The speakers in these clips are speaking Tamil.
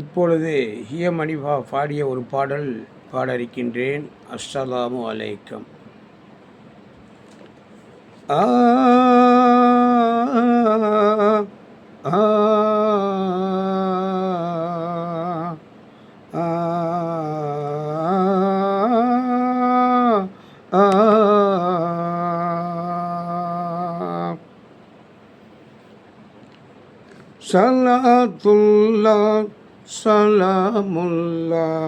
இப்பொழுது ஹியம் அனிஃபா பாடிய ஒரு பாடல் பாட இருக்கின்றேன். அஸ்ஸலாமு அலைக்கும். ஆ ஆ Salatullah, salamullah,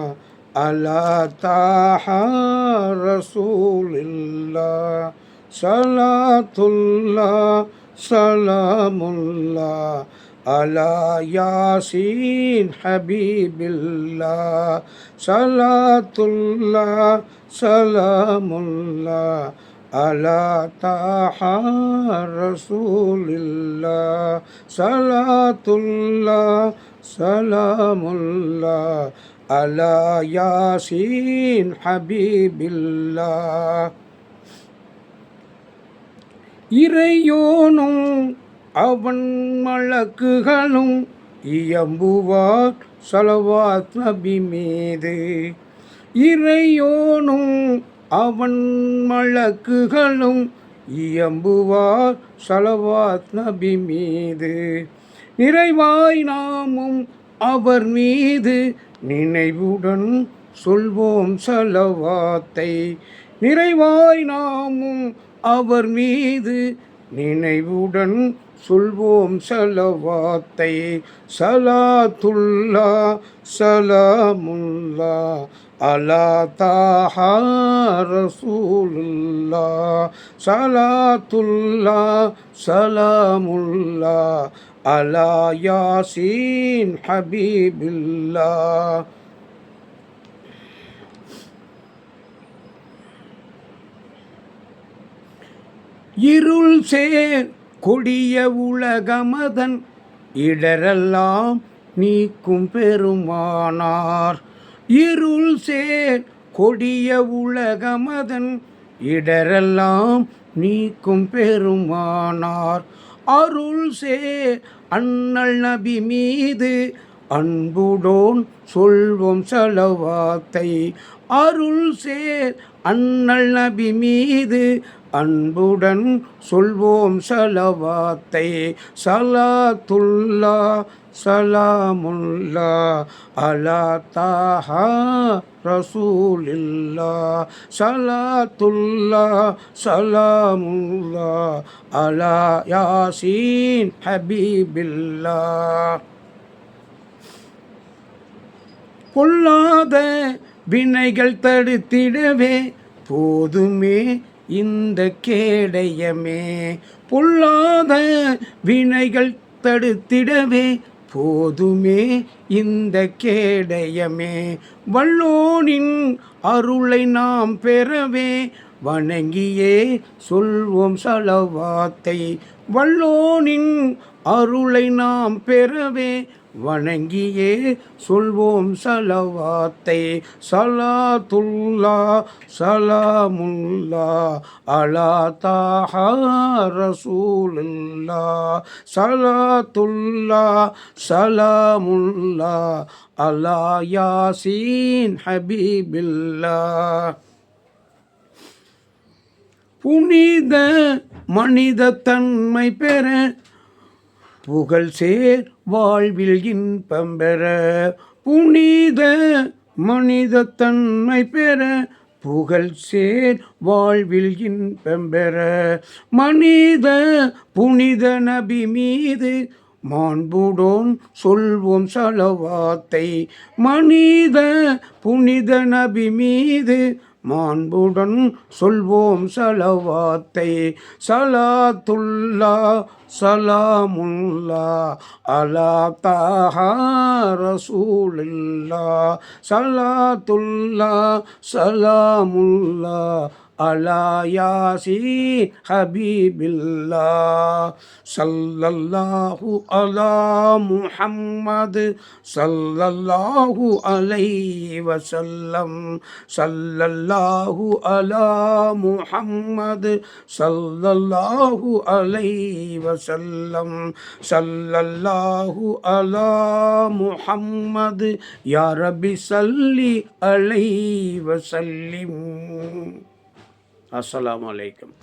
ala taha rasulillah. Salatullah, salamullah, ala yasin habibillah. Salatullah, salamullah, ala taha rasulillah. Salatullah, salamullah, ala yasin habibillah. இறையோனும் அவன் மலக்குகளும் இயம்புவார் ஸலவாத் நபி மீது. இறையோனும் அவன் மலக்குகளும் இயம்புவார் ஸலவாத் நபி மீது. நிறைவாய் நாமும் அவர் மீது நினைவுடன் சொல்வோம் ஸலவாத்தை. நிறைவாய் நாமும் அவர் மீது நினைவுடன் சொல்வோம் ஸலவாத்தை. ஸலாத்துல்லா, ஸலாமுல்லா, அலா தாஹா ரசூலுல்லா. ஸலாத்துல்லா, ஸலாமுல்லா, அலா யாசீன் ஹபீபில்லா. இருள் சேர் கொடிய உலகமதன் இடரெல்லாம் நீக்கும் பெருமானார். இருள் சேர் கொடிய உலகமதன் இடரெல்லாம் நீக்கும் பெருமானார். அருள் சேர் அண்ணல் நபி மீது அன்புடோன் சொல்வோம் ஸலவாத்தை. அருள் சேர் அண்ணல் நபி மீது அன்புடன் சொல்வோம் ஸலவாத்தை. ஸலாத்துல்லா, ஸலாமுல்லா, அலா தாஹா ரசூலில்லா. ஸலாத்துல்லா, ஸலாமுல்லா, அலா யாசீன் ஹபீபில்லா. பொல்லாத வினைகள் தடுத்திடவே போதுமே இந்த கேடயமே. பொல்லாத வினைகள் தடுத்திடவே போதுமே இந்த கேடயமே. வல்லோனின் அருளை நாம் பெறவே வணங்கியே சொல்வோம் ஸலவாத்தை. வல்லோனின் அருளை நாம் பெறவே வணங்கியே சொல்வோம் ஸலவாத்தை. ஸலாத்துல்லா, ஸலாமுல்லா, அலா தாஹா ரசூலுல்லா. ஸலாத்துல்லா, ஸலாமுல்லா, அலா யாசீன் ஹபீபில்லா. புனித மனித தன்மை பெற புகழ் சேர் வாழ்வில் இன்பம் பெற. புனித மனித தன்மை பெற புகழ் சேர் வாழ்வில் இன்பம் பெற. மனித புனித நபி மீது மாண்புடோன் சொல்வோம் ஸலவாத்தை. மனித புனித நபி மீது மாண்புடன் சொல்வோம் ஸலவாத்தை. ஸலாத்துல்லா, ஸலாமுல்லா, அலா தாஹா ரசூலில்லா. ஸலாத்துல்லா, ஸலாமுல்லா, அலா யாசீன் ஹபீபில்லாஹ். ஸல்லல்லாஹு அலா முஹம்மது ஸல்லல்லாஹு அலைஹி வஸல்லம். ஸல்லல்லாஹு அலா முஹம்மது ஸல்லல்லாஹு அலைஹி வஸல்லம். ஸல்லல்லாஹு அலா முஹம்மது யா ரப்பி ஸல்லி அலைஹி வஸல்லிம். அஸ்ஸலாமு அலைக்கும்.